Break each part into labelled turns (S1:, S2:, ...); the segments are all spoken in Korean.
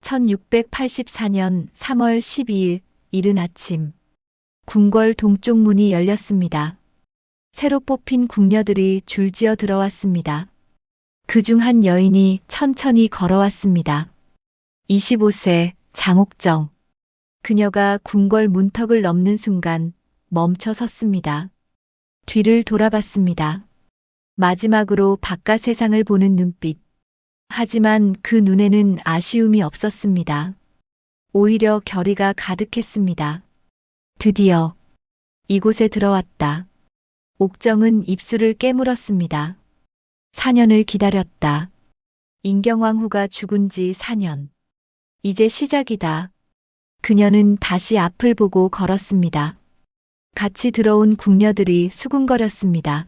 S1: 1684년 3월 12일 이른 아침, 궁궐 동쪽 문이 열렸습니다. 새로 뽑힌 궁녀들이 줄지어 들어왔습니다. 그중 한 여인이 천천히 걸어왔습니다. 25세 장옥정. 그녀가 궁궐 문턱을 넘는 순간 멈춰 섰습니다. 뒤를 돌아봤습니다. 마지막으로 바깥 세상을 보는 눈빛. 하지만 그 눈에는 아쉬움이 없었습니다. 오히려 결의가 가득했습니다. 드디어 이곳에 들어왔다. 옥정은 입술을 깨물었습니다. 4년을 기다렸다. 인경왕후가 죽은 지 4년. 이제 시작이다. 그녀는 다시 앞을 보고 걸었습니다. 같이 들어온 궁녀들이 수군거렸습니다.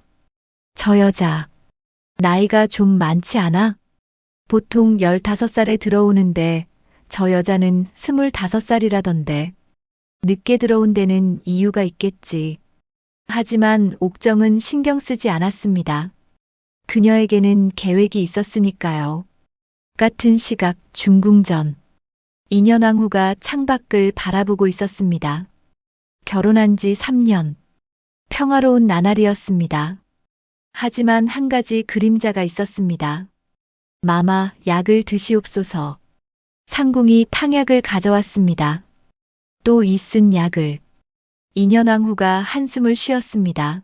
S1: 저 여자, 나이가 좀 많지 않아? 보통 15살에 들어오는데 저 여자는 25살이라던데. 늦게 들어온 데는 이유가 있겠지. 하지만 옥정은 신경 쓰지 않았습니다. 그녀에게는 계획이 있었으니까요. 같은 시각 중궁전. 인현왕후가 창밖을 바라보고 있었습니다. 결혼한 지 3년. 평화로운 나날이었습니다. 하지만 한 가지 그림자가 있었습니다. 마마, 약을 드시옵소서. 상궁이 탕약을 가져왔습니다. 또 이쓴 약을. 인현왕후가 한숨을 쉬었습니다.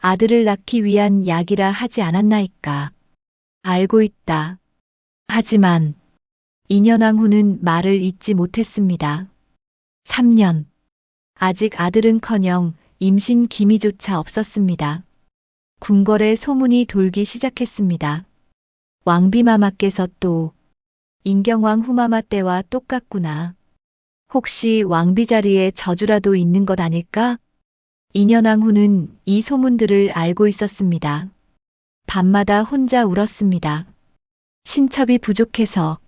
S1: 아들을 낳기 위한 약이라 하지 않았나이까. 알고 있다. 하지만 인현왕후는 말을 잇지 못했습니다. 3년. 아직 아들은커녕 임신 기미조차 없었습니다. 궁궐에 소문이 돌기 시작했습니다. 왕비마마께서 또 인경왕후마마 때와 똑같구나. 혹시 왕비 자리에 저주라도 있는 것 아닐까? 인현왕후는 이 소문들을 알고 있었습니다. 밤마다 혼자 울었습니다. 신첩이 부족해서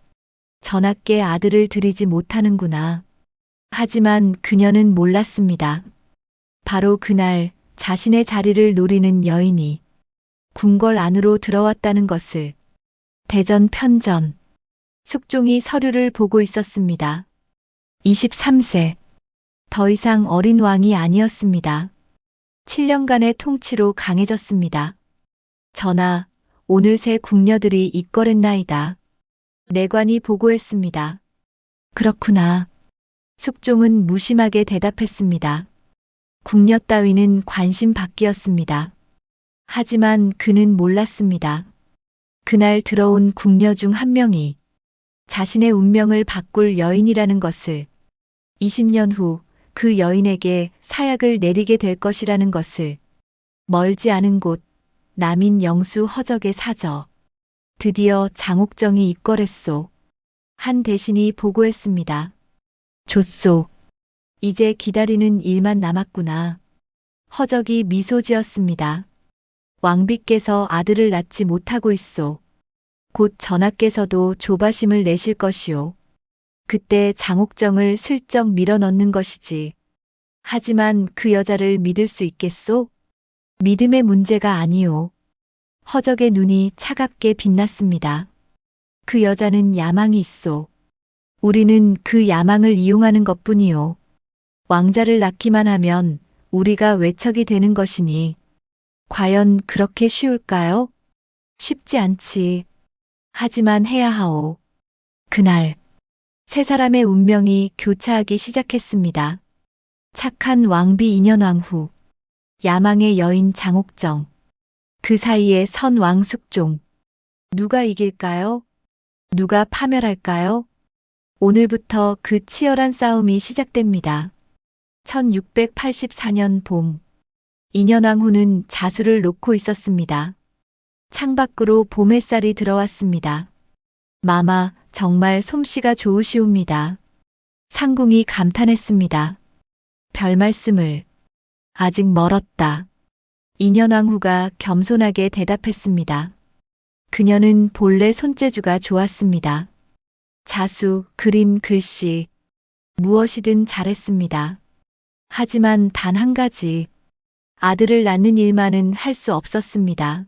S1: 전하께 아들을 드리지 못하는구나. 하지만 그녀는 몰랐습니다. 바로 그날 자신의 자리를 노리는 여인이 궁궐 안으로 들어왔다는 것을. 대전 편전. 숙종이 서류를 보고 있었습니다. 23세. 더 이상 어린 왕이 아니었습니다. 7년간의 통치로 강해졌습니다. 전하, 오늘 새 궁녀들이 입궐했나이다. 내관이 보고했습니다. 그렇구나. 숙종은 무심하게 대답했습니다. 궁녀 따위는 관심 밖이었습니다. 하지만 그는 몰랐습니다. 그날 들어온 궁녀 중 한 명이 자신의 운명을 바꿀 여인이라는 것을, 20년 후 그 여인에게 사약을 내리게 될 것이라는 것을. 멀지 않은 곳, 남인 영수 허적의 사저. 드디어 장옥정이 입궐했소. 한 대신이 보고했습니다. 좋소. 이제 기다리는 일만 남았구나. 허적이 미소 지었습니다. 왕비께서 아들을 낳지 못하고 있소. 곧 전하께서도 조바심을 내실 것이오. 그때 장옥정을 슬쩍 밀어넣는 것이지. 하지만 그 여자를 믿을 수 있겠소? 믿음의 문제가 아니오. 허적의 눈이 차갑게 빛났습니다. 그 여자는 야망이 있소. 우리는 그 야망을 이용하는 것뿐이오. 왕자를 낳기만 하면 우리가 외척이 되는 것이니. 과연 그렇게 쉬울까요? 쉽지 않지. 하지만 해야 하오. 그날 세 사람의 운명이 교차하기 시작했습니다. 착한 왕비 인현왕후, 야망의 여인 장옥정, 그 사이에 선 왕 숙종. 누가 이길까요? 누가 파멸할까요? 오늘부터 그 치열한 싸움이 시작됩니다. 1684년 봄, 인현왕후는 자수를 놓고 있었습니다. 창밖으로 봄 햇살이 들어왔습니다. 마마, 정말 솜씨가 좋으시옵니다. 상궁이 감탄했습니다. 별 말씀을. 아직 멀었다. 인현왕후가 겸손하게 대답했습니다. 그녀는 본래 손재주가 좋았습니다. 자수, 그림, 글씨, 무엇이든 잘했습니다. 하지만 단 한 가지, 아들을 낳는 일만은 할 수 없었습니다.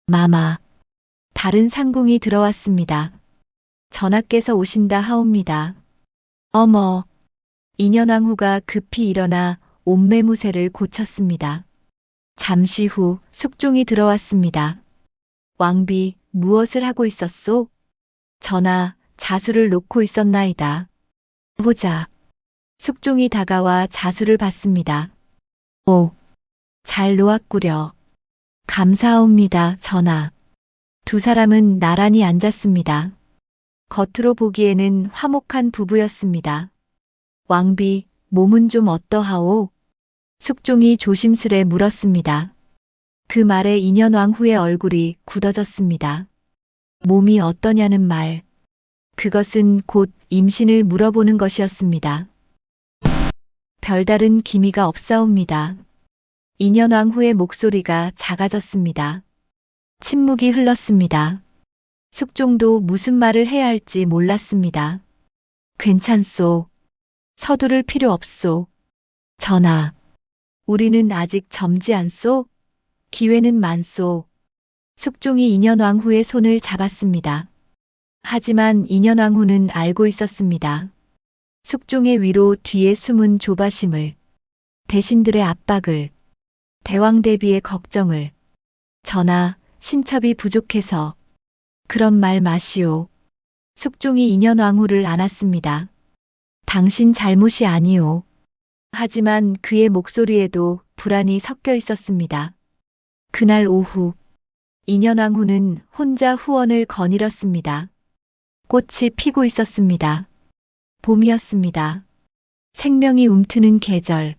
S1: 마마, 다른 상궁이 들어왔습니다. 전하께서 오신다 하옵니다. 어머, 인현왕후가 급히 일어나 옷매무새를 고쳤습니다. 잠시 후 숙종이 들어왔습니다. 왕비, 무엇을 하고 있었소? 전하, 자수를 놓고 있었나이다. 보자. 숙종이 다가와 자수를 받습니다. 오, 잘 놓았구려. 감사하옵니다, 전하. 두 사람은 나란히 앉았습니다. 겉으로 보기에는 화목한 부부였습니다. 왕비, 몸은 좀 어떠하오? 숙종이 조심스레 물었습니다. 그 말에 인현왕후의 얼굴이 굳어졌습니다. 몸이 어떠냐는 말. 그것은 곧 임신을 물어보는 것이었습니다. 별다른 기미가 없사옵니다. 인현왕후의 목소리가 작아졌습니다. 침묵이 흘렀습니다. 숙종도 무슨 말을 해야 할지 몰랐습니다. 괜찮소. 서두를 필요 없소. 전하, 우리는 아직 젊지 않소? 기회는 많소. 숙종이 인현왕후의 손을 잡았습니다. 하지만 인현왕후는 알고 있었습니다. 숙종의 위로 뒤에 숨은 조바심을, 대신들의 압박을, 대왕 대비의 걱정을. 전하, 신첩이 부족해서. 그런 말 마시오. 숙종이 인현왕후를 안았습니다. 당신 잘못이 아니오. 하지만 그의 목소리에도 불안이 섞여 있었습니다. 그날 오후, 인현왕후는 혼자 후원을 거닐었습니다. 꽃이 피고 있었습니다. 봄이었습니다. 생명이 움트는 계절.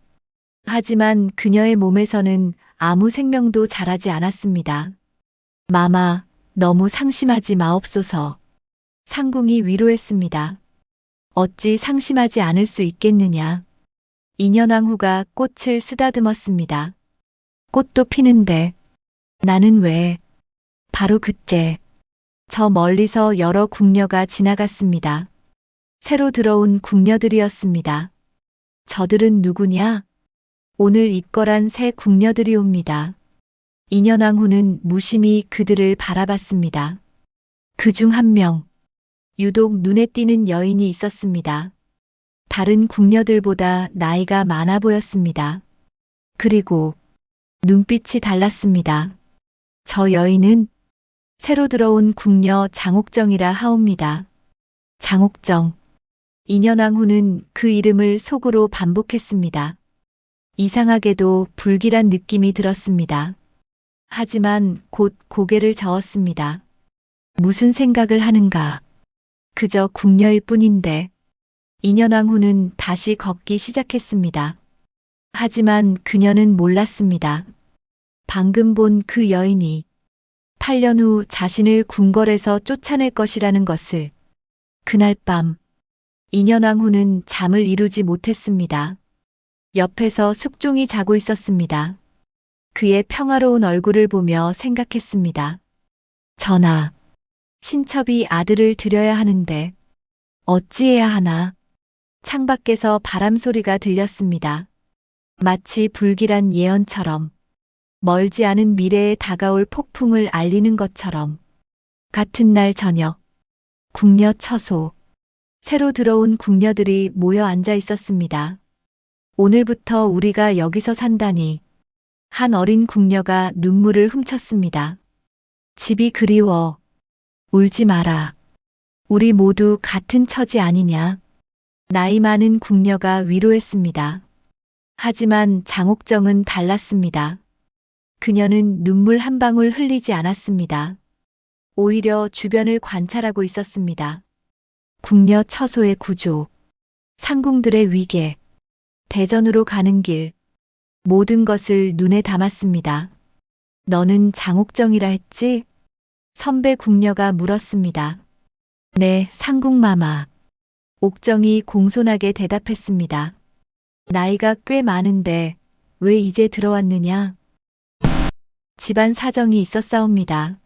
S1: 하지만 그녀의 몸에서는 아무 생명도 자라지 않았습니다. 마마, 너무 상심하지 마옵소서. 상궁이 위로했습니다. 어찌 상심하지 않을 수 있겠느냐. 인현왕후가 꽃을 쓰다듬었습니다. 꽃도 피는데 나는 왜? 바로 그때 저 멀리서 여러 궁녀가 지나갔습니다. 새로 들어온 궁녀들이었습니다. 저들은 누구냐? 오늘 입궐한 새 궁녀들이 옵니다. 인현왕후는 무심히 그들을 바라봤습니다. 그중 한 명, 유독 눈에 띄는 여인이 있었습니다. 다른 궁녀들보다 나이가 많아 보였습니다. 그리고 눈빛이 달랐습니다. 저 여인은 새로 들어온 궁녀 장옥정이라 하옵니다. 장옥정. 인현왕후는 그 이름을 속으로 반복했습니다. 이상하게도 불길한 느낌이 들었습니다. 하지만 곧 고개를 저었습니다. 무슨 생각을 하는가. 그저 궁녀일 뿐인데. 인현왕후는 다시 걷기 시작했습니다. 하지만 그녀는 몰랐습니다. 방금 본 그 여인이 8년 후 자신을 궁궐에서 쫓아낼 것이라는 것을. 그날 밤, 인현왕후는 잠을 이루지 못했습니다. 옆에서 숙종이 자고 있었습니다. 그의 평화로운 얼굴을 보며 생각했습니다. 전하, 신첩이 아들을 드려야 하는데 어찌해야 하나. 창밖에서 바람 소리가 들렸습니다. 마치 불길한 예언처럼, 멀지 않은 미래에 다가올 폭풍을 알리는 것처럼. 같은 날 저녁, 궁녀 처소. 새로 들어온 궁녀들이 모여 앉아 있었습니다. 오늘부터 우리가 여기서 산다니. 한 어린 궁녀가 눈물을 훔쳤습니다. 집이 그리워. 울지 마라. 우리 모두 같은 처지 아니냐. 나이 많은 궁녀가 위로했습니다. 하지만 장옥정은 달랐습니다. 그녀는 눈물 한 방울 흘리지 않았습니다. 오히려 주변을 관찰하고 있었습니다. 궁녀 처소의 구조, 상궁들의 위계, 대전으로 가는 길, 모든 것을 눈에 담았습니다. 너는 장옥정이라 했지? 선배 궁녀가 물었습니다. 네, 상궁마마. 옥정이 공손하게 대답했습니다. 나이가 꽤 많은데 왜 이제 들어왔느냐? 집안 사정이 있었사옵니다.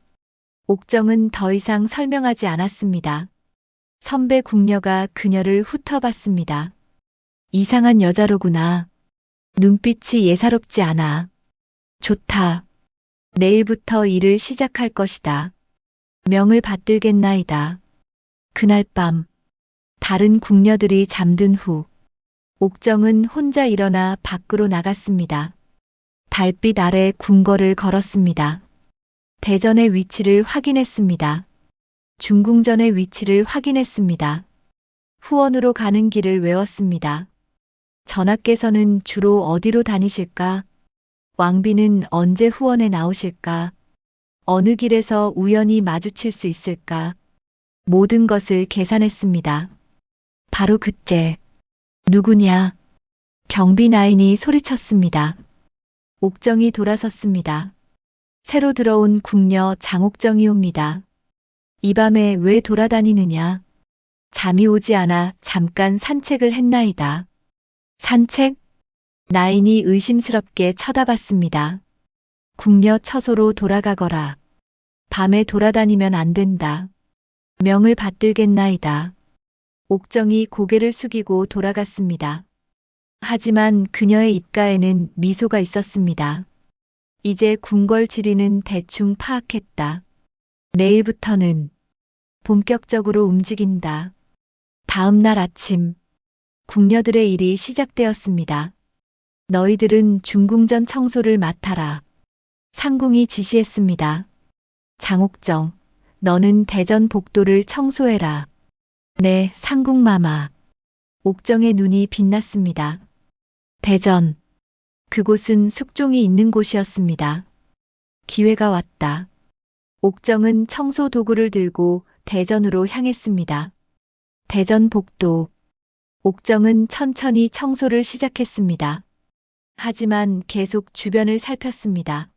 S1: 옥정은 더 이상 설명하지 않았습니다. 선배 궁녀가 그녀를 훑어봤습니다. 이상한 여자로구나. 눈빛이 예사롭지 않아. 좋다. 내일부터 일을 시작할 것이다. 명을 받들겠나이다. 그날 밤 다른 궁녀들이 잠든 후 옥정은 혼자 일어나 밖으로 나갔습니다. 달빛 아래 궁궐을 걸었습니다. 대전의 위치를 확인했습니다. 중궁전의 위치를 확인했습니다. 후원으로 가는 길을 외웠습니다. 전하께서는 주로 어디로 다니실까? 왕비는 언제 후원에 나오실까? 어느 길에서 우연히 마주칠 수 있을까? 모든 것을 계산했습니다. 바로 그때 누구냐? 경비나인이 소리쳤습니다. 옥정이 돌아섰습니다. 새로 들어온 궁녀 장옥정이옵니다. 이 밤에 왜 돌아다니느냐? 잠이 오지 않아 잠깐 산책을 했나이다. 산책? 나인이 의심스럽게 쳐다봤습니다. 궁녀 처소로 돌아가거라. 밤에 돌아다니면 안 된다. 명을 받들겠나이다. 옥정이 고개를 숙이고 돌아갔습니다. 하지만 그녀의 입가에는 미소가 있었습니다. 이제 궁궐 지리는 대충 파악했다. 내일부터는 본격적으로 움직인다. 다음 날 아침, 궁녀들의 일이 시작되었습니다. 너희들은 중궁전 청소를 맡아라. 상궁이 지시했습니다. 장옥정, 너는 대전 복도를 청소해라. 네, 상궁마마. 옥정의 눈이 빛났습니다. 대전. 그곳은 숙종이 있는 곳이었습니다. 기회가 왔다. 옥정은 청소 도구를 들고 대전으로 향했습니다. 대전 복도. 옥정은 천천히 청소를 시작했습니다. 하지만 계속 주변을 살폈습니다.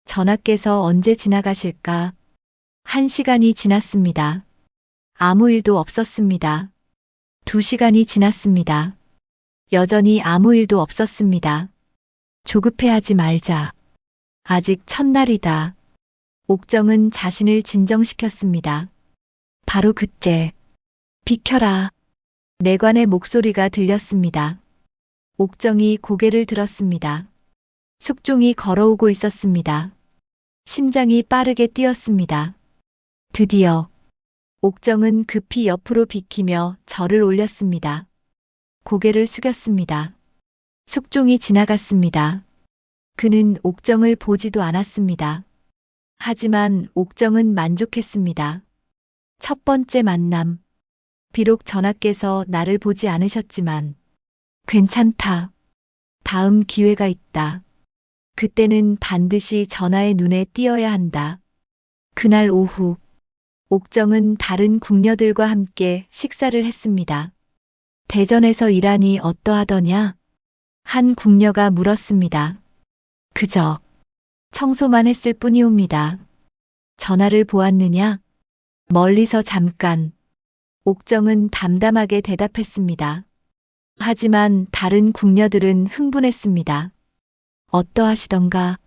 S1: 전하께서 언제 지나가실까? 1시간이 지났습니다. 아무 일도 없었습니다. 2시간이 지났습니다. 여전히 아무 일도 없었습니다. 조급해하지 말자. 아직 첫날이다. 옥정은 자신을 진정시켰습니다. 바로 그때 비켜라. 내관의 목소리가 들렸습니다. 옥정이 고개를 들었습니다. 숙종이 걸어오고 있었습니다. 심장이 빠르게 뛰었습니다. 드디어 옥정은 급히 옆으로 비키며 절을 올렸습니다. 고개를 숙였습니다. 숙종이 지나갔습니다. 그는 옥정을 보지도 않았습니다. 하지만 옥정은 만족했습니다. 첫 번째 만남. 비록 전하께서 나를 보지 않으셨지만 괜찮다. 다음 기회가 있다. 그때는 반드시 전하의 눈에 띄어야 한다. 그날 오후 옥정은 다른 궁녀들과 함께 식사를 했습니다. 대전에서 일하니 어떠하더냐? 한 궁녀가 물었습니다. 그저 청소만 했을 뿐이옵니다. 전하를 보았느냐? 멀리서 잠깐. 옥정은 담담하게 대답했습니다. 하지만 다른 궁녀들은 흥분했습니다. 어떠하시던가?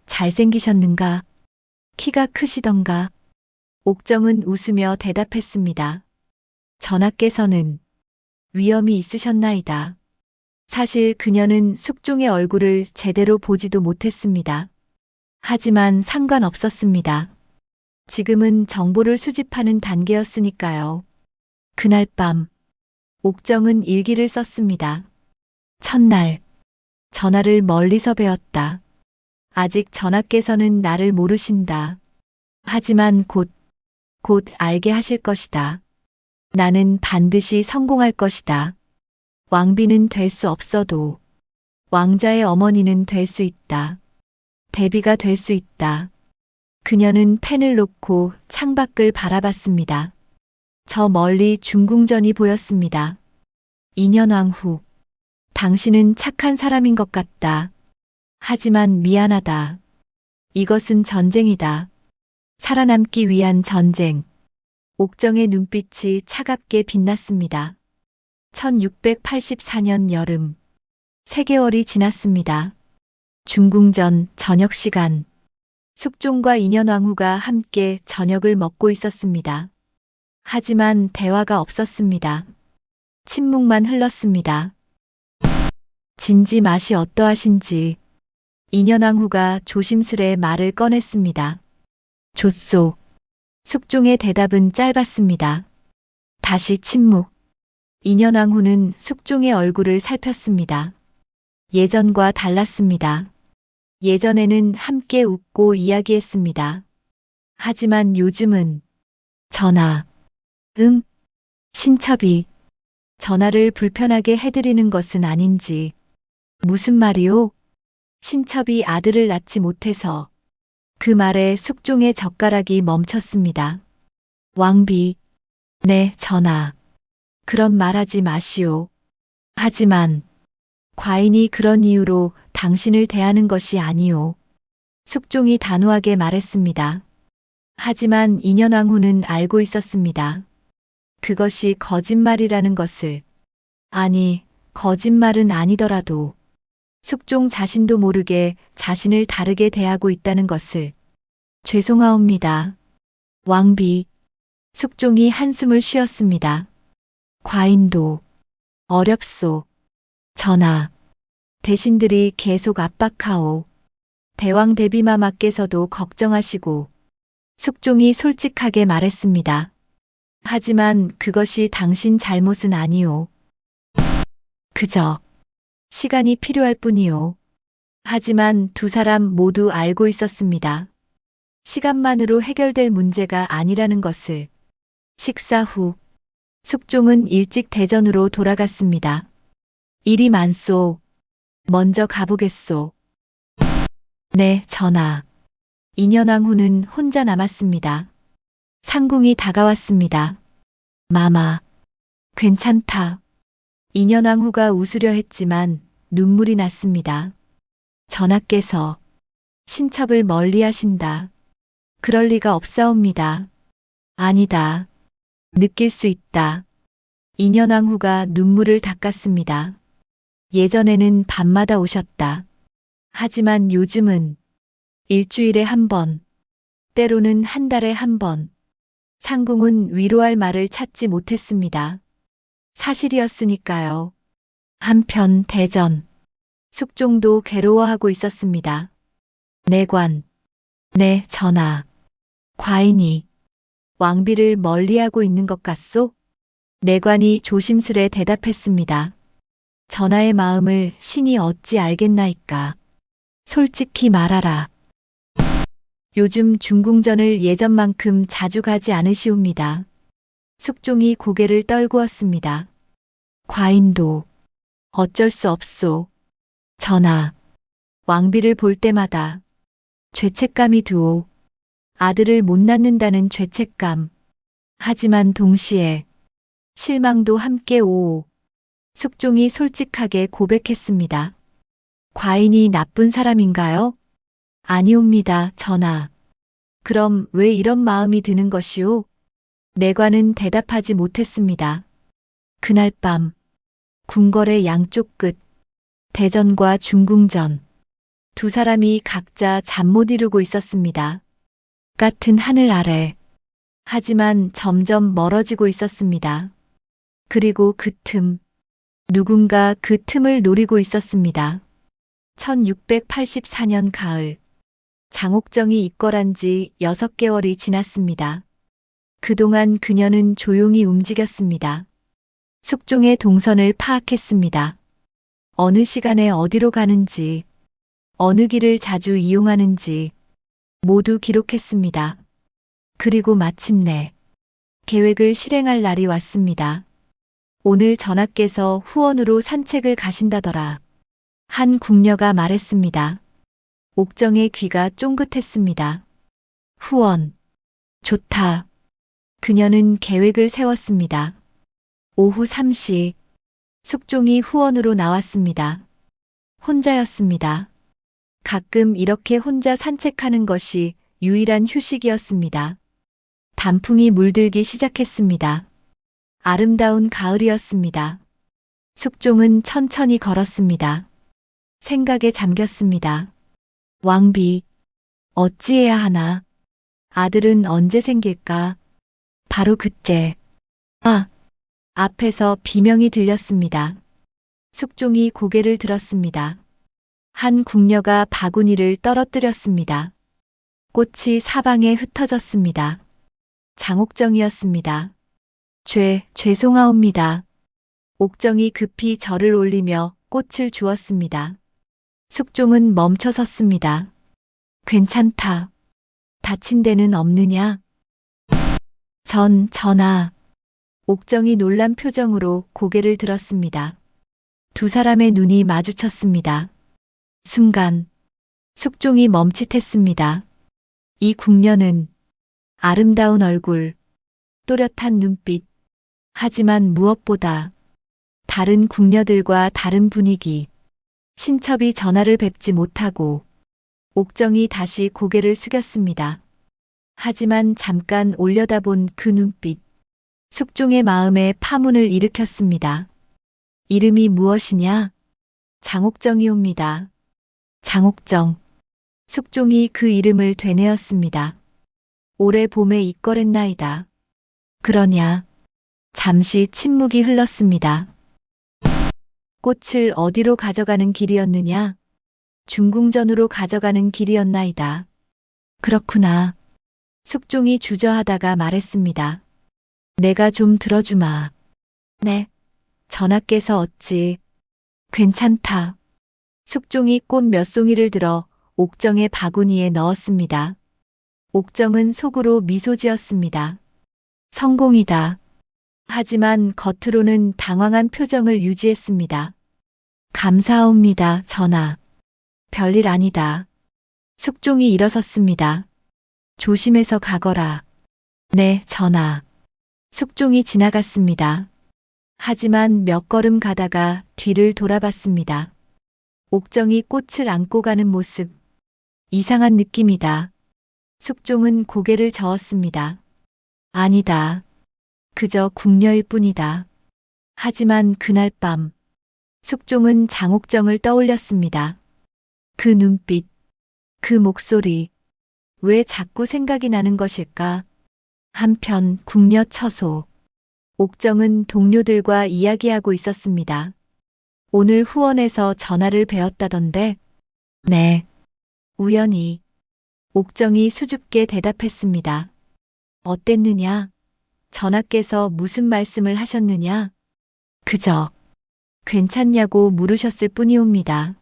S1: 잘생기셨는가? 키가 크시던가? 옥정은 웃으며 대답했습니다. 전하께서는 위험이 있으셨나이다. 사실 그녀는 숙종의 얼굴을 제대로 보지도 못했습니다. 하지만 상관없었습니다. 지금은 정보를 수집하는 단계였으니까요. 그날 밤 옥정은 일기를 썼습니다. 첫날 전하를 멀리서 배웠다. 아직 전하께서는 나를 모르신다. 하지만 곧 알게 하실 것이다. 나는 반드시 성공할 것이다. 왕비는 될 수 없어도 왕자의 어머니는 될 수 있다. 대비가 될 수 있다. 그녀는 펜을 놓고 창밖을 바라봤습니다. 저 멀리 중궁전이 보였습니다. 2년왕 후. 당신은 착한 사람인 것 같다. 하지만 미안하다. 이것은 전쟁이다. 살아남기 위한 전쟁. 옥정의 눈빛이 차갑게 빛났습니다. 1684년 여름. 3개월이 지났습니다. 중궁전 저녁 시간. 숙종과 인현왕후가 함께 저녁을 먹고 있었습니다. 하지만 대화가 없었습니다. 침묵만 흘렀습니다. 진지 맛이 어떠하신지 인현왕후가 조심스레 말을 꺼냈습니다. 좋소. 숙종의 대답은 짧았습니다. 다시 침묵. 인현왕후는 숙종의 얼굴을 살폈습니다. 예전과 달랐습니다. 예전에는 함께 웃고 이야기했습니다. 하지만 요즘은 전화. 응? 신첩이 전화를 불편하게 해드리는 것은 아닌지. 무슨 말이오? 신첩이 아들을 낳지 못해서. 그 말에 숙종의 젓가락이 멈췄습니다. 왕비. 네, 전하. 그런 말하지 마시오. 하지만 과인이 그런 이유로 당신을 대하는 것이 아니오. 숙종이 단호하게 말했습니다. 하지만 인현왕후는 알고 있었습니다. 그것이 거짓말이라는 것을. 아니, 거짓말은 아니더라도 숙종 자신도 모르게 자신을 다르게 대하고 있다는 것을. 죄송하옵니다. 왕비. 숙종이 한숨을 쉬었습니다. 과인도 어렵소. 전하. 대신들이 계속 압박하오. 대왕 대비마마께서도 걱정하시고. 숙종이 솔직하게 말했습니다. 하지만 그것이 당신 잘못은 아니오. 그저 시간이 필요할 뿐이오. 하지만 두 사람 모두 알고 있었습니다. 시간만으로 해결될 문제가 아니라는 것을. 식사 후 숙종은 일찍 대전으로 돌아갔습니다. 일이 많소. 먼저 가보겠소. 네, 전하. 인현왕후는 혼자 남았습니다. 상궁이 다가왔습니다. 마마. 괜찮다. 인현왕후가 웃으려 했지만 눈물이 났습니다. 전하께서 신첩을 멀리하신다. 그럴 리가 없사옵니다. 아니다. 느낄 수 있다. 인현왕후가 눈물을 닦았습니다. 예전에는 밤마다 오셨다. 하지만 요즘은 일주일에 한 번, 때로는 한 달에 한 번. 상궁은 위로할 말을 찾지 못했습니다. 사실이었으니까요. 한편 대전. 숙종도 괴로워하고 있었습니다. 내관. 네, 전하. 과인이 왕비를 멀리하고 있는 것 같소? 내관이 조심스레 대답했습니다. 전하의 마음을 신이 어찌 알겠나이까. 솔직히 말하라. 요즘 중궁전을 예전만큼 자주 가지 않으시옵니다. 숙종이 고개를 떨구었습니다. 과인도 어쩔 수 없소. 전하. 왕비를 볼 때마다 죄책감이 두오. 아들을 못 낳는다는 죄책감. 하지만 동시에 실망도 함께 오오. 숙종이 솔직하게 고백했습니다. 과인이 나쁜 사람인가요? 아니옵니다, 전하. 그럼 왜 이런 마음이 드는 것이오? 내관은 대답하지 못했습니다. 그날 밤, 궁궐의 양쪽 끝, 대전과 중궁전. 두 사람이 각자 잠 못 이루고 있었습니다. 같은 하늘 아래. 하지만 점점 멀어지고 있었습니다. 그리고 그 틈, 누군가 그 틈을 노리고 있었습니다. 1684년 가을, 장옥정이 입궐한 지 6개월이 지났습니다. 그동안 그녀는 조용히 움직였습니다. 숙종의 동선을 파악했습니다. 어느 시간에 어디로 가는지, 어느 길을 자주 이용하는지 모두 기록했습니다. 그리고 마침내 계획을 실행할 날이 왔습니다. 오늘 전하께서 후원으로 산책을 가신다더라. 한 궁녀가 말했습니다. 옥정의 귀가 쫑긋했습니다. 후원. 좋다. 그녀는 계획을 세웠습니다. 오후 3시 숙종이 후원으로 나왔습니다. 혼자였습니다. 가끔 이렇게 혼자 산책하는 것이 유일한 휴식이었습니다. 단풍이 물들기 시작했습니다. 아름다운 가을이었습니다. 숙종은 천천히 걸었습니다. 생각에 잠겼습니다. 왕비, 어찌해야 하나? 아들은 언제 생길까? 바로 그때. 앞에서 비명이 들렸습니다. 숙종이 고개를 들었습니다. 한 궁녀가 바구니를 떨어뜨렸습니다. 꽃이 사방에 흩어졌습니다. 장옥정이었습니다. 죄송하옵니다. 옥정이 급히 절을 올리며 꽃을 주었습니다. 숙종은 멈춰 섰습니다. 괜찮다. 다친 데는 없느냐? 전하. 옥정이 놀란 표정으로 고개를 들었습니다. 두 사람의 눈이 마주쳤습니다. 순간 숙종이 멈칫했습니다. 이 궁녀는 아름다운 얼굴, 또렷한 눈빛, 하지만 무엇보다 다른 궁녀들과 다른 분위기, 신첩이 전하를 뵙지 못하고 옥정이 다시 고개를 숙였습니다. 하지만 잠깐 올려다본 그 눈빛, 숙종의 마음에 파문을 일으켰습니다. 이름이 무엇이냐? 장옥정이옵니다. 장옥정. 숙종이 그 이름을 되뇌었습니다. 올해 봄에 입걸했나이다. 그러냐? 잠시 침묵이 흘렀습니다. 꽃을 어디로 가져가는 길이었느냐? 중궁전으로 가져가는 길이었나이다. 그렇구나. 숙종이 주저하다가 말했습니다. 내가 좀 들어주마. 네. 전하께서 어찌. 괜찮다. 숙종이 꽃 몇 송이를 들어 옥정의 바구니에 넣었습니다. 옥정은 속으로 미소 지었습니다. 성공이다. 하지만 겉으로는 당황한 표정을 유지했습니다. 감사합니다, 전하. 별일 아니다. 숙종이 일어섰습니다. 조심해서 가거라. 네, 전하. 숙종이 지나갔습니다. 하지만 몇 걸음 가다가 뒤를 돌아봤습니다. 옥정이 꽃을 안고 가는 모습. 이상한 느낌이다. 숙종은 고개를 저었습니다. 아니다. 그저 궁녀일 뿐이다. 하지만 그날 밤 숙종은 장옥정을 떠올렸습니다. 그 눈빛, 그 목소리, 왜 자꾸 생각이 나는 것일까? 한편 궁녀 처소. 옥정은 동료들과 이야기하고 있었습니다. 오늘 후원에서 전화를 배웠다던데? 네. 우연히. 옥정이 수줍게 대답했습니다. 어땠느냐? 전하께서 무슨 말씀을 하셨느냐? 그저 괜찮냐고 물으셨을 뿐이옵니다.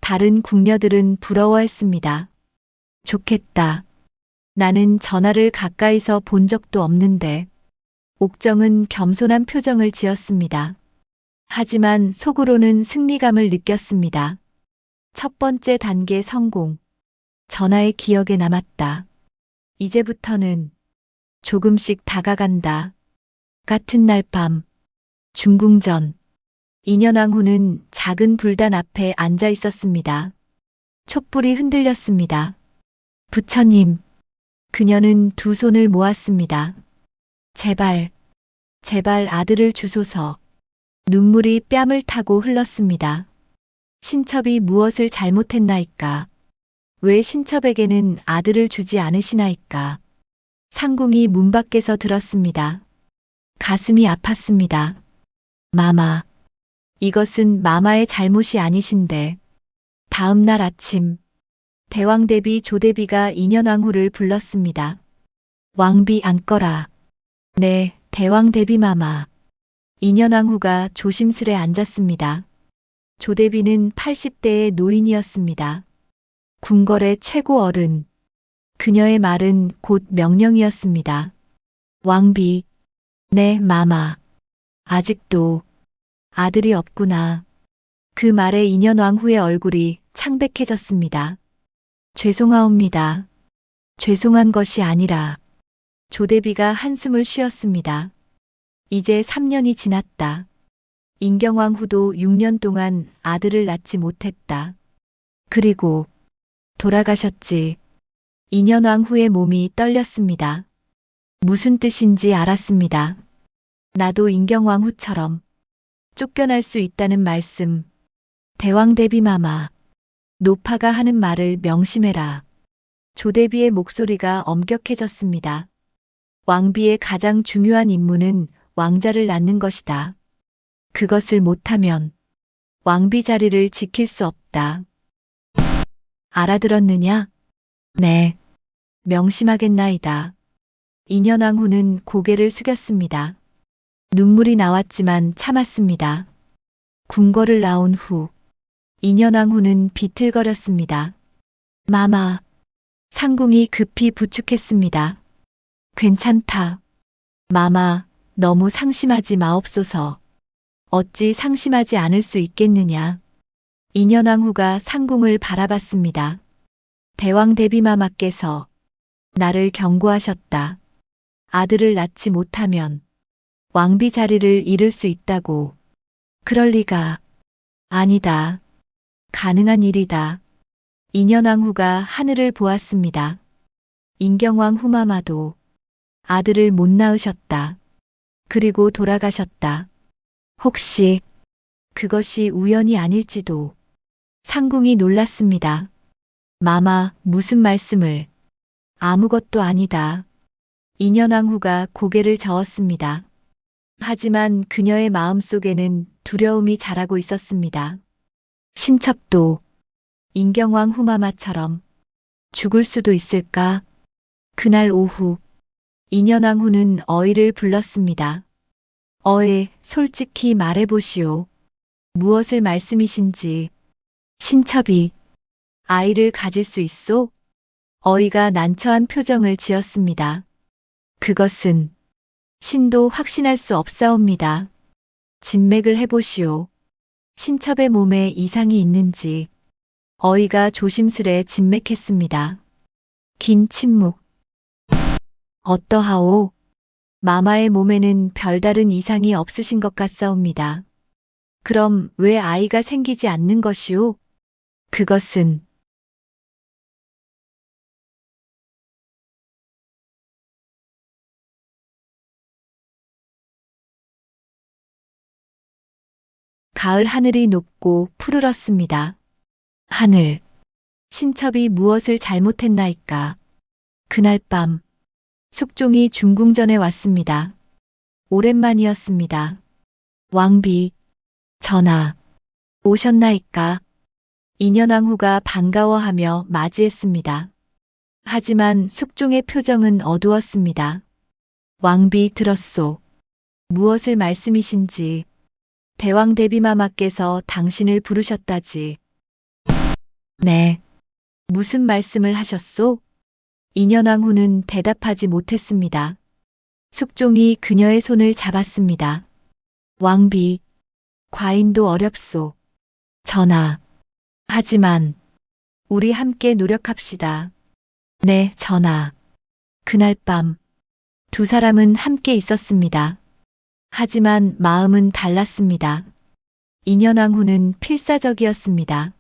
S1: 다른 궁녀들은 부러워했습니다. 좋겠다. 나는 전하를 가까이서 본 적도 없는데. 옥정은 겸손한 표정을 지었습니다. 하지만 속으로는 승리감을 느꼈습니다. 첫 번째 단계 성공. 전하의 기억에 남았다. 이제부터는 조금씩 다가간다. 같은 날 밤. 중궁전. 인현왕후는 작은 불단 앞에 앉아 있었습니다. 촛불이 흔들렸습니다. 부처님. 그녀는 두 손을 모았습니다. 제발 아들을 주소서. 눈물이 뺨을 타고 흘렀습니다. 신첩이 무엇을 잘못했나이까? 왜 신첩에게는 아들을 주지 않으시나이까? 상궁이 문 밖에서 들었습니다. 가슴이 아팠습니다. 마마. 이것은 마마의 잘못이 아니신데. 다음 날 아침 대왕대비 조대비가 인현왕후를 불렀습니다. 왕비 앉거라. 네, 대왕대비 마마. 인현왕후가 조심스레 앉았습니다. 조대비는 80대의 노인이었습니다. 궁궐의 최고 어른. 그녀의 말은 곧 명령이었습니다. 왕비. 네, 마마. 아직도 아들이 없구나. 그 말에 인현왕후의 얼굴이 창백해졌습니다. 죄송하옵니다. 죄송한 것이 아니라. 조대비가 한숨을 쉬었습니다. 이제 3년이 지났다. 인경왕후도 6년 동안 아들을 낳지 못했다. 그리고 돌아가셨지. 인현왕후의 몸이 떨렸습니다. 무슨 뜻인지 알았습니다. 나도 인경왕후처럼 쫓겨날 수 있다는 말씀. 대왕대비마마. 노파가 하는 말을 명심해라. 조대비의 목소리가 엄격해졌습니다. 왕비의 가장 중요한 임무는 왕자를 낳는 것이다. 그것을 못하면 왕비 자리를 지킬 수 없다. 알아들었느냐? 네. 명심하겠나이다. 인현왕후는 고개를 숙였습니다. 눈물이 나왔지만 참았습니다. 궁궐을 나온 후 인현왕후는 비틀거렸습니다. 마마. 상궁이 급히 부축했습니다. 괜찮다. 마마, 너무 상심하지 마옵소서. 어찌 상심하지 않을 수 있겠느냐. 인현왕후가 상궁을 바라봤습니다. 대왕 대비마마께서 나를 경고하셨다. 아들을 낳지 못하면 왕비 자리를 잃을 수 있다고. 그럴 리가. 아니다. 가능한 일이다. 인현왕후가 하늘을 보았습니다. 인경왕 후마마도 아들을 못 낳으셨다. 그리고 돌아가셨다. 혹시 그것이 우연이 아닐지도. 상궁이 놀랐습니다. 마마, 무슨 말씀을. 아무것도 아니다. 인현왕후가 고개를 저었습니다. 하지만 그녀의 마음속에는 두려움이 자라고 있었습니다. 신첩도 인경왕 후마마처럼 죽을 수도 있을까? 그날 오후 인현왕후는 어이를 불렀습니다. 어에, 솔직히 말해보시오. 무엇을 말씀이신지. 신첩이 아이를 가질 수 있소? 어이가 난처한 표정을 지었습니다. 그것은 신도 확신할 수 없사옵니다. 진맥을 해보시오. 신첩의 몸에 이상이 있는지. 어이가 조심스레 진맥했습니다. 긴 침묵. 어떠하오? 마마의 몸에는 별다른 이상이 없으신 것 같사옵니다. 그럼 왜 아이가 생기지 않는 것이오? 그것은 가을 하늘이 높고 푸르렀습니다. 하늘. 신첩이 무엇을 잘못했나이까. 그날 밤 숙종이 중궁전에 왔습니다. 오랜만이었습니다. 왕비, 전하, 오셨나이까? 인현왕후가 반가워하며 맞이했습니다. 하지만 숙종의 표정은 어두웠습니다. 왕비 들었소. 무엇을 말씀이신지. 대왕 대비마마께서 당신을 부르셨다지. 네. 무슨 말씀을 하셨소? 인현왕후는 대답하지 못했습니다. 숙종이 그녀의 손을 잡았습니다. 왕비, 과인도 어렵소. 전하. 하지만 우리 함께 노력합시다. 네, 전하. 그날 밤 두 사람은 함께 있었습니다. 하지만 마음은 달랐습니다. 인현왕후는 필사적이었습니다.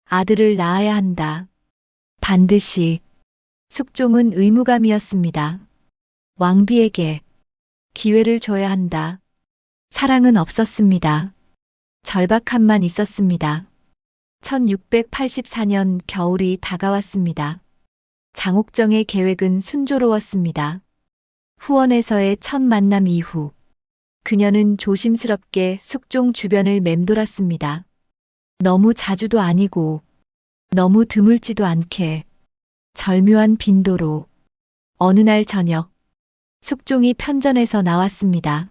S1: 아들을 낳아야 한다. 반드시. 숙종은 의무감이었습니다. 왕비에게 기회를 줘야 한다. 사랑은 없었습니다. 절박함만 있었습니다. 1684년 겨울이 다가왔습니다. 장옥정의 계획은 순조로웠습니다. 후원에서의 첫 만남 이후 그녀는 조심스럽게 숙종 주변을 맴돌았습니다. 너무 자주도 아니고 너무 드물지도 않게 절묘한 빈도로. 어느 날 저녁 숙종이 편전에서 나왔습니다.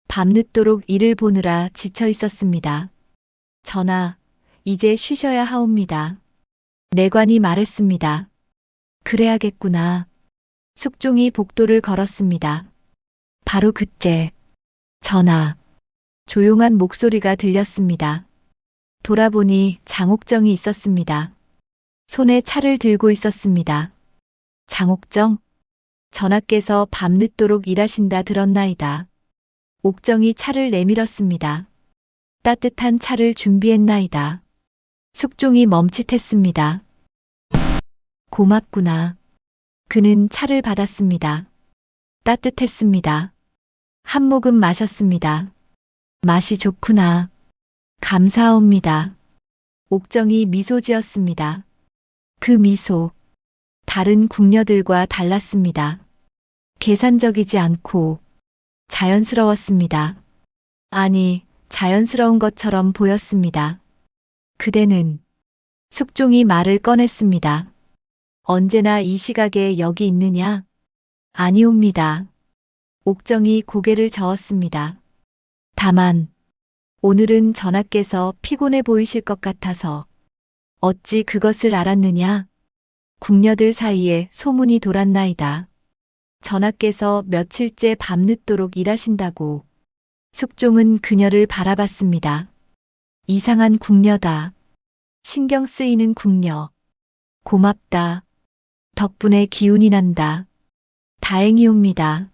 S1: 밤늦도록 일을 보느라 지쳐 있었습니다. 전하, 이제 쉬셔야 하옵니다. 내관이 말했습니다. 그래야겠구나. 숙종이 복도를 걸었습니다. 바로 그때 전하. 조용한 목소리가 들렸습니다. 돌아보니 장옥정이 있었습니다. 손에 차를 들고 있었습니다. 장옥정, 전하께서 밤늦도록 일하신다 들었나이다. 옥정이 차를 내밀었습니다. 따뜻한 차를 준비했나이다. 숙종이 멈칫했습니다. 고맙구나. 그는 차를 받았습니다. 따뜻했습니다. 한 모금 마셨습니다. 맛이 좋구나. 감사합니다. 옥정이 미소 지었습니다. 그 미소, 다른 궁녀들과 달랐습니다. 계산적이지 않고 자연스러웠습니다. 아니, 자연스러운 것처럼 보였습니다. 그대는. 숙종이 말을 꺼냈습니다. 언제나 이 시각에 여기 있느냐? 아니옵니다. 옥정이 고개를 저었습니다. 다만 오늘은 전하께서 피곤해 보이실 것 같아서 어찌 그것을 알았느냐? 궁녀들 사이에 소문이 돌았나이다. 전하께서 며칠째 밤늦도록 일하신다고. 숙종은 그녀를 바라봤습니다. 이상한 궁녀다. 신경 쓰이는 궁녀. 고맙다. 덕분에 기운이 난다. 다행이옵니다.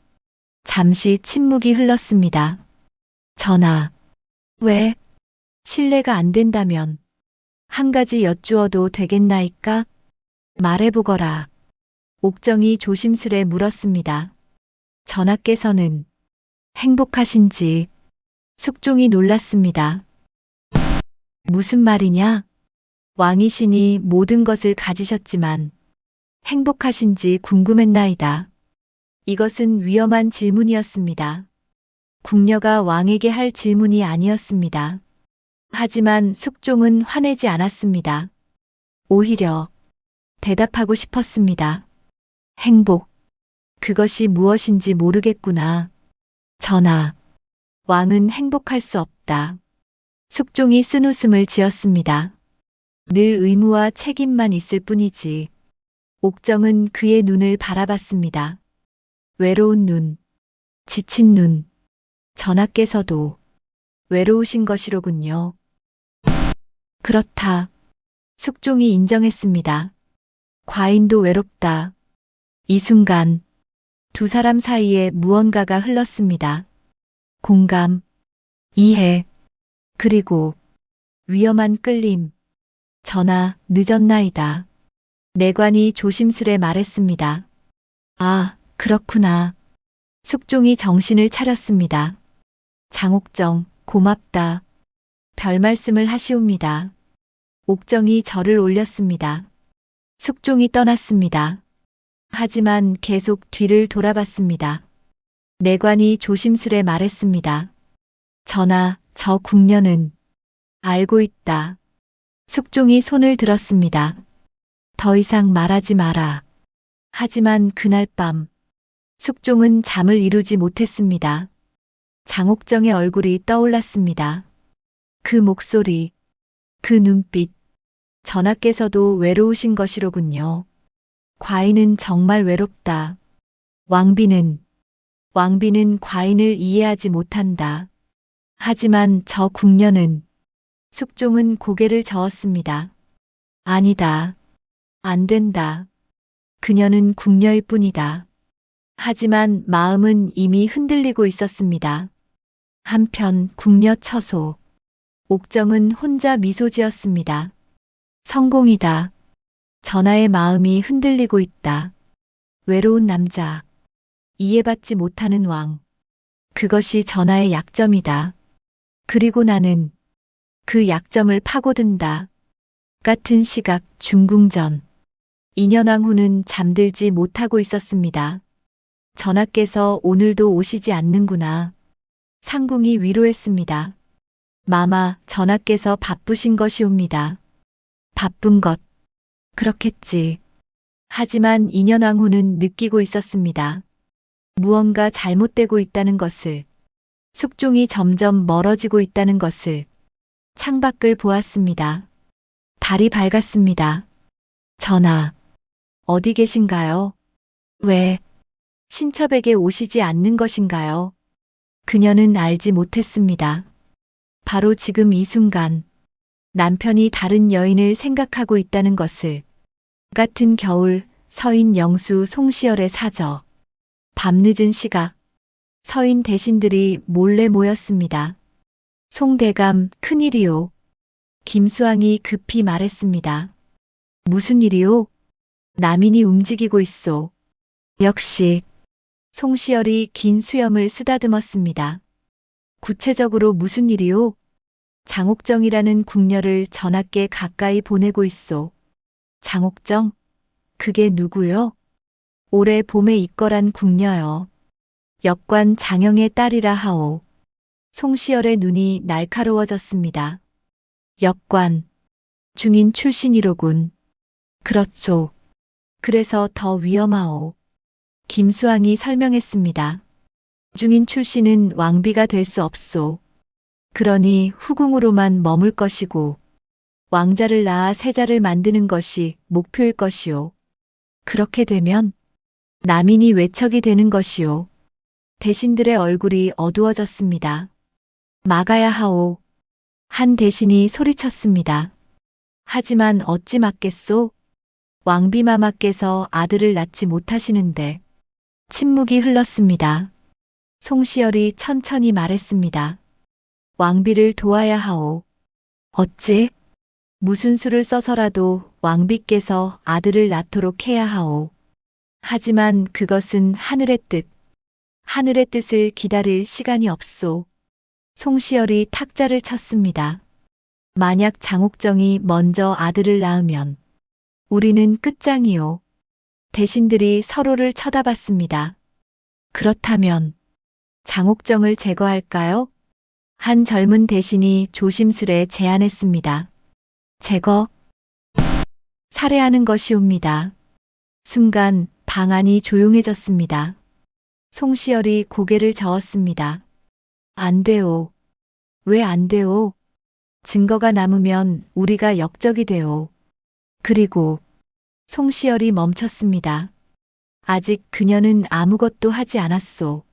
S1: 잠시 침묵이 흘렀습니다. 전하. 왜? 실례가 안 된다면 한 가지 여쭈어도 되겠나이까? 말해보거라. 옥정이 조심스레 물었습니다. 전하께서는 행복하신지. 숙종이 놀랐습니다. 무슨 말이냐? 왕이시니 모든 것을 가지셨지만 행복하신지 궁금했나이다. 이것은 위험한 질문이었습니다. 궁녀가 왕에게 할 질문이 아니었습니다. 하지만 숙종은 화내지 않았습니다. 오히려 대답하고 싶었습니다. 행복. 그것이 무엇인지 모르겠구나. 전하. 왕은 행복할 수 없다. 숙종이 쓴웃음을 지었습니다. 늘 의무와 책임만 있을 뿐이지. 옥정은 그의 눈을 바라봤습니다. 외로운 눈, 지친 눈. 전하께서도 외로우신 것이로군요. 그렇다. 숙종이 인정했습니다. 과인도 외롭다. 이 순간 두 사람 사이에 무언가가 흘렀습니다. 공감, 이해, 그리고 위험한 끌림. 전하, 늦었나이다. 내관이 조심스레 말했습니다. 아, 그렇구나. 숙종이 정신을 차렸습니다. 장옥정, 고맙다. 별 말씀을 하시옵니다. 옥정이 절을 올렸습니다. 숙종이 떠났습니다. 하지만 계속 뒤를 돌아봤습니다. 내관이 조심스레 말했습니다. 전하, 저 궁녀는 알고 있다. 숙종이 손을 들었습니다. 더 이상 말하지 마라. 하지만 그날 밤 숙종은 잠을 이루지 못했습니다. 장옥정의 얼굴이 떠올랐습니다. 그 목소리, 그 눈빛. 전하께서도 외로우신 것이로군요. 과인은 정말 외롭다. 왕비는 과인을 이해하지 못한다. 하지만 저 궁녀는. 숙종은 고개를 저었습니다. 아니다. 안 된다. 그녀는 궁녀일 뿐이다. 하지만 마음은 이미 흔들리고 있었습니다. 한편 궁녀 처소. 옥정은 혼자 미소 지었습니다. 성공이다. 전하의 마음이 흔들리고 있다. 외로운 남자. 이해받지 못하는 왕. 그것이 전하의 약점이다. 그리고 나는 그 약점을 파고든다. 같은 시각 중궁전. 인현왕후는 잠들지 못하고 있었습니다. 전하께서 오늘도 오시지 않는구나. 상궁이 위로했습니다. 마마, 전하께서 바쁘신 것이옵니다. 바쁜 것. 그렇겠지. 하지만 인현왕후는 느끼고 있었습니다. 무언가 잘못되고 있다는 것을. 숙종이 점점 멀어지고 있다는 것을. 창밖을 보았습니다. 달이 밝았습니다. 전하, 어디 계신가요? 왜 신첩에게 오시지 않는 것인가요? 그녀는 알지 못했습니다. 바로 지금 이 순간 남편이 다른 여인을 생각하고 있다는 것을. 같은 겨울 서인 영수 송시열의 사저. 밤늦은 시각 서인 대신들이 몰래 모였습니다. 송대감, 큰일이요. 김수왕이 급히 말했습니다. 무슨 일이요? 남인이 움직이고 있소. 역시. 송시열이 긴 수염을 쓰다듬었습니다. 구체적으로 무슨 일이요? 장옥정이라는 궁녀를 전하께 가까이 보내고 있소. 장옥정? 그게 누구요? 올해 봄에 입거란 궁녀요. 역관 장영의 딸이라 하오. 송시열의 눈이 날카로워졌습니다. 역관. 중인 출신이로군. 그렇소. 그래서 더 위험하오. 김수왕이 설명했습니다. 중인 출신은 왕비가 될 수 없소. 그러니 후궁으로만 머물 것이고 왕자를 낳아 세자를 만드는 것이 목표일 것이오. 그렇게 되면 남인이 외척이 되는 것이오. 대신들의 얼굴이 어두워졌습니다. 막아야 하오. 한 대신이 소리쳤습니다. 하지만 어찌 막겠소? 왕비마마께서 아들을 낳지 못하시는데. 침묵이 흘렀습니다. 송시열이 천천히 말했습니다. 왕비를 도와야 하오. 어찌? 무슨 수를 써서라도 왕비께서 아들을 낳도록 해야 하오. 하지만 그것은 하늘의 뜻. 하늘의 뜻을 기다릴 시간이 없소. 송시열이 탁자를 쳤습니다. 만약 장옥정이 먼저 아들을 낳으면 우리는 끝장이요. 대신들이 서로를 쳐다봤습니다. 그렇다면 장옥정을 제거할까요? 한 젊은 대신이 조심스레 제안했습니다. 제거? 살해하는 것이옵니다. 순간 방안이 조용해졌습니다. 송시열이 고개를 저었습니다. 안 돼오. 왜 안 돼오? 증거가 남으면 우리가 역적이 돼오. 그리고 송시열이 멈췄습니다. 아직 그녀는 아무것도 하지 않았소.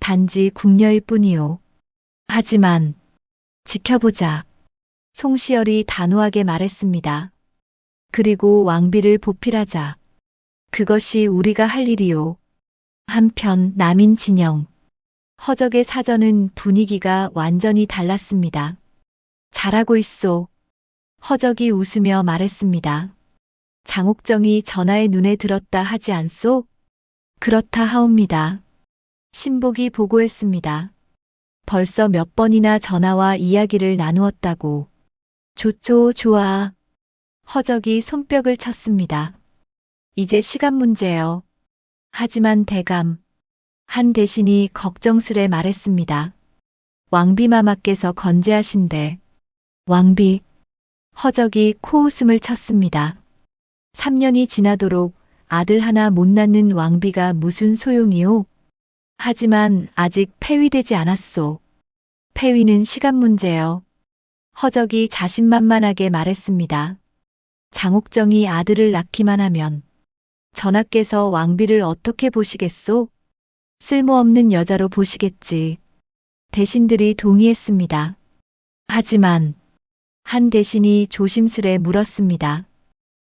S1: 단지 궁녀일 뿐이오. 하지만 지켜보자. 송시열이 단호하게 말했습니다. 그리고 왕비를 보필하자. 그것이 우리가 할 일이오. 한편 남인 진영. 허적의 사전은 분위기가 완전히 달랐습니다. 잘하고 있소. 허적이 웃으며 말했습니다. 장옥정이 전하의 눈에 들었다 하지 않소? 그렇다 하옵니다. 신복이 보고했습니다. 벌써 몇 번이나 전하와 이야기를 나누었다고. 좋죠, 좋아. 허적이 손뼉을 쳤습니다. 이제 시간 문제요. 하지만 대감. 한 대신이 걱정스레 말했습니다. 왕비마마께서 건재하신데. 왕비. 허적이 코웃음을 쳤습니다. 3년이 지나도록 아들 하나 못 낳는 왕비가 무슨 소용이오? 하지만 아직 폐위되지 않았소. 폐위는 시간 문제요. 허적이 자신만만하게 말했습니다. 장옥정이 아들을 낳기만 하면 전하께서 왕비를 어떻게 보시겠소? 쓸모없는 여자로 보시겠지. 대신들이 동의했습니다. 하지만 한 대신이 조심스레 물었습니다.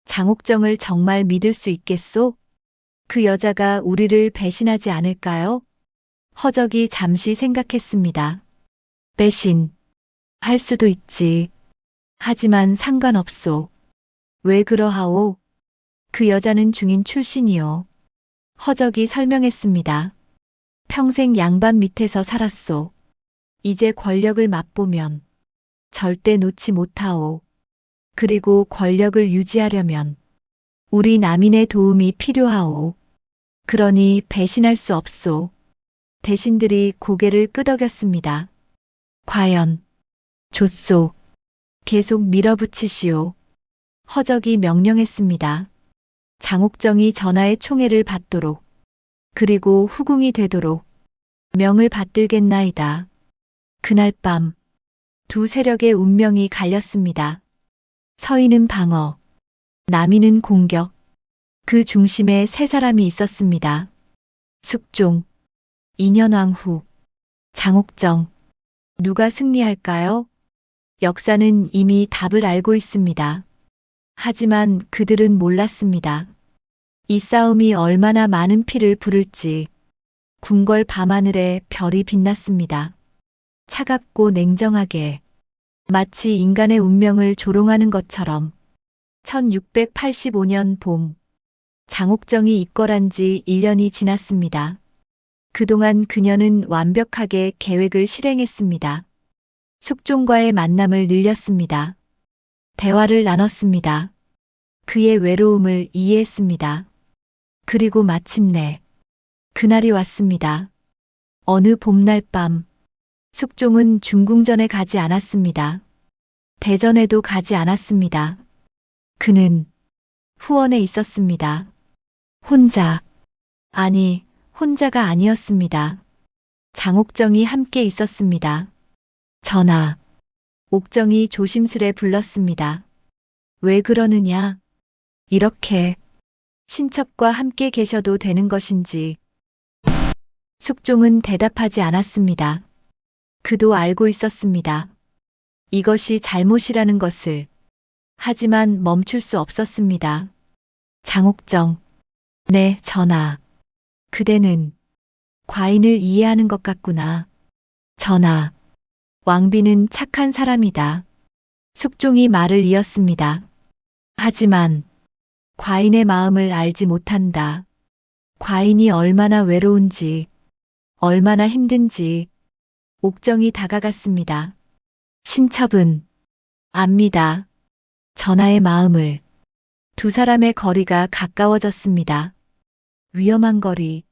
S1: 장옥정을 정말 믿을 수 있겠소? 그 여자가 우리를 배신하지 않을까요? 허적이 잠시 생각했습니다. 배신. 할 수도 있지. 하지만 상관없소. 왜 그러하오? 그 여자는 중인 출신이요. 허적이 설명했습니다. 평생 양반 밑에서 살았소. 이제 권력을 맛보면 절대 놓지 못하오. 그리고 권력을 유지하려면 우리 남인의 도움이 필요하오. 그러니 배신할 수 없소. 대신들이 고개를 끄덕였습니다. 과연 좋소. 계속 밀어붙이시오. 허적이 명령했습니다. 장옥정이 전하의 총애를 받도록 그리고 후궁이 되도록 명을 받들겠나이다. 그날 밤 두 세력의 운명이 갈렸습니다. 서인은 방어, 남인은 공격. 그 중심에 세 사람이 있었습니다. 숙종, 인현왕후, 장옥정. 누가 승리할까요? 역사는 이미 답을 알고 있습니다. 하지만 그들은 몰랐습니다. 이 싸움이 얼마나 많은 피를 부를지. 궁궐 밤하늘에 별이 빛났습니다. 차갑고 냉정하게 마치 인간의 운명을 조롱하는 것처럼. 1685년 봄 장옥정이 입궐한 지 1년이 지났습니다. 그동안 그녀는 완벽하게 계획을 실행했습니다. 숙종과의 만남을 늘렸습니다. 대화를 나눴습니다. 그의 외로움을 이해했습니다. 그리고 마침내 그날이 왔습니다. 어느 봄날 밤 숙종은 중궁전에 가지 않았습니다. 대전에도 가지 않았습니다. 그는 후원에 있었습니다. 혼자. 아니, 혼자가 아니었습니다. 장옥정이 함께 있었습니다. 전하. 옥정이 조심스레 불렀습니다. 왜 그러느냐? 이렇게 신첩과 함께 계셔도 되는 것인지. 숙종은 대답하지 않았습니다. 그도 알고 있었습니다. 이것이 잘못이라는 것을. 하지만 멈출 수 없었습니다. 장옥정. 네, 전하. 그대는 과인을 이해하는 것 같구나. 전하. 왕비는 착한 사람이다. 숙종이 말을 이었습니다. 하지만 과인의 마음을 알지 못한다. 과인이 얼마나 외로운지, 얼마나 힘든지. 옥정이 다가갔습니다. 신첩은 압니다. 전하의 마음을. 두 사람의 거리가 가까워졌습니다. 위험한 거리.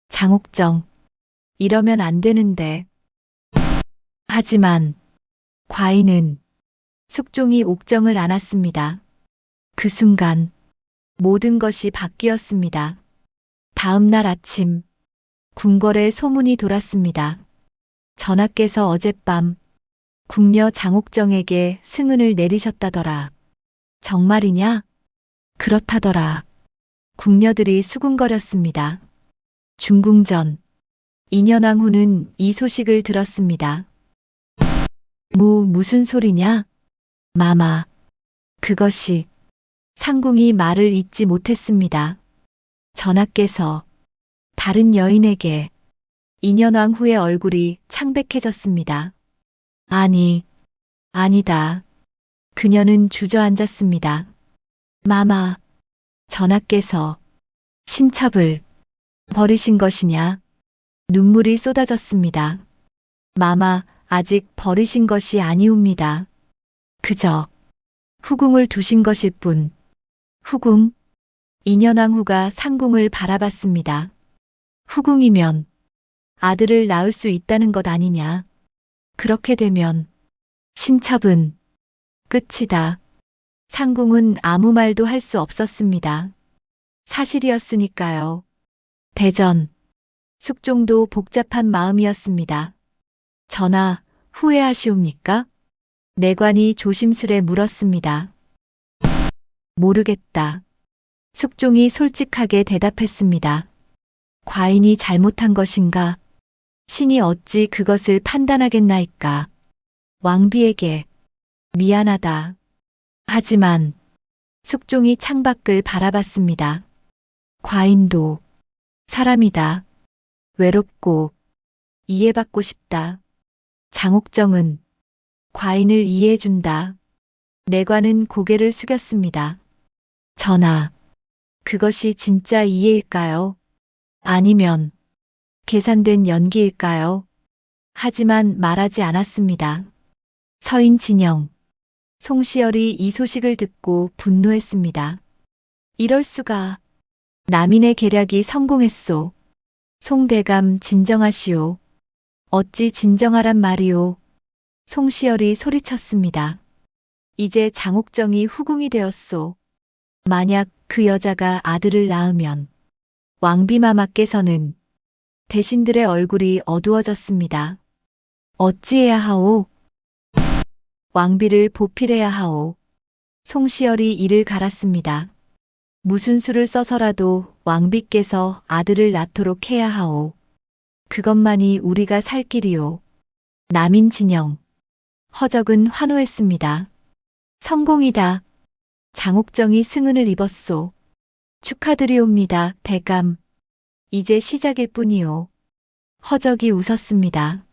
S1: 장옥정. 이러면 안 되는데. 하지만 과인은. 숙종이 옥정을 안았습니다. 그 순간 모든 것이 바뀌었습니다. 다음 날 아침 궁궐에 소문이 돌았습니다. 전하께서 어젯밤 궁녀 장옥정에게 승은을 내리셨다더라. 정말이냐? 그렇다더라. 궁녀들이 수군거렸습니다. 중궁전. 인현왕후는 이 소식을 들었습니다. 무슨 소리냐? 마마. 그것이. 상궁이 말을 잇지 못했습니다. 전하께서 다른 여인에게. 인현왕후의 얼굴이 창백해졌습니다. 아니다. 그녀는 주저앉았습니다. 마마. 전하께서 신첩을 버리신 것이냐? 눈물이 쏟아졌습니다. 마마, 아직 버리신 것이 아니옵니다. 그저 후궁을 두신 것일 뿐. 후궁? 인현왕후가 상궁을 바라봤습니다. 후궁이면 아들을 낳을 수 있다는 것 아니냐? 그렇게 되면 신첩은 끝이다. 상궁은 아무 말도 할 수 없었습니다. 사실이었으니까요. 대전. 숙종도 복잡한 마음이었습니다. 전하, 후회하시옵니까? 내관이 조심스레 물었습니다. 모르겠다. 숙종이 솔직하게 대답했습니다. 과인이 잘못한 것인가? 신이 어찌 그것을 판단하겠나이까? 왕비에게 미안하다. 하지만 숙종이 창밖을 바라봤습니다. 과인도 사람이다. 외롭고 이해받고 싶다. 장옥정은 과인을 이해해준다. 내관은 고개를 숙였습니다. 전하, 그것이 진짜 이해일까요? 아니면 계산된 연기일까요? 하지만 말하지 않았습니다. 서인 진영. 송시열이 이 소식을 듣고 분노했습니다. 이럴 수가. 남인의 계략이 성공했소. 송대감 진정하시오. 어찌 진정하란 말이오. 송시열이 소리쳤습니다. 이제 장옥정이 후궁이 되었소. 만약 그 여자가 아들을 낳으면 왕비마마께서는. 대신들의 얼굴이 어두워졌습니다. 어찌해야 하오? 왕비를 보필해야 하오. 송시열이 이를 갈았습니다. 무슨 수를 써서라도 왕비께서 아들을 낳도록 해야 하오. 그것만이 우리가 살 길이오. 남인 진영. 허적은 환호했습니다. 성공이다. 장옥정이 승은을 입었소. 축하드리옵니다, 대감. 이제 시작일 뿐이오. 허적이 웃었습니다.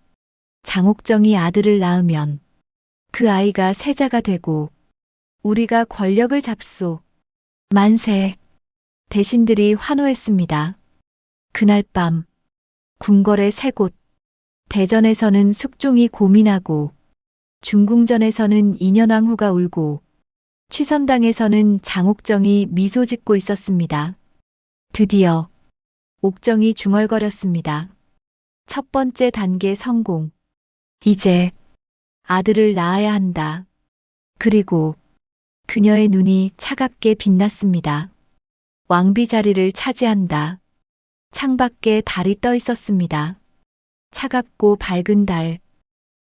S1: 장옥정이 아들을 낳으면 그 아이가 세자가 되고 우리가 권력을 잡소. 만세. 대신들이 환호했습니다. 그날 밤 궁궐의 세 곳. 대전에서는 숙종이 고민하고 중궁전에서는 인현왕후가 울고 취선당에서는 장옥정이 미소 짓고 있었습니다. 드디어 옥정이 중얼거렸습니다. 첫 번째 단계 성공. 이제 아들을 낳아야 한다. 그리고 그녀의 눈이 차갑게 빛났습니다. 왕비 자리를 차지한다. 창밖에 달이 떠 있었습니다. 차갑고 밝은 달,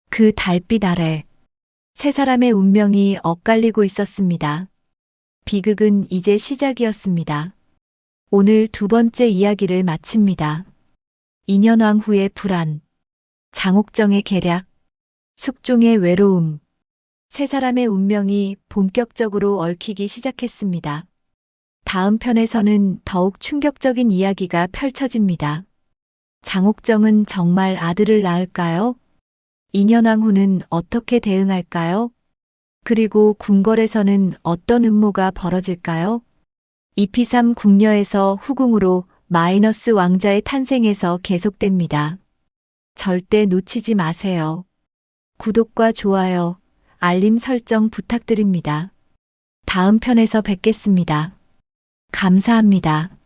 S1: 그 달빛 아래 세 사람의 운명이 엇갈리고 있었습니다. 비극은 이제 시작이었습니다. 오늘 두 번째 이야기를 마칩니다. 인현왕후의 불안, 장옥정의 계략, 숙종의 외로움. 세 사람의 운명이 본격적으로 얽히기 시작했습니다. 다음 편에서는 더욱 충격적인 이야기가 펼쳐집니다. 장옥정은 정말 아들을 낳을까요? 인현왕후는 어떻게 대응할까요? 그리고 궁궐에서는 어떤 음모가 벌어질까요? 이피삼 궁녀에서 후궁으로 마이너스 왕자의 탄생에서 계속됩니다. 절대 놓치지 마세요. 구독과 좋아요, 알림 설정 부탁드립니다. 다음 편에서 뵙겠습니다. 감사합니다.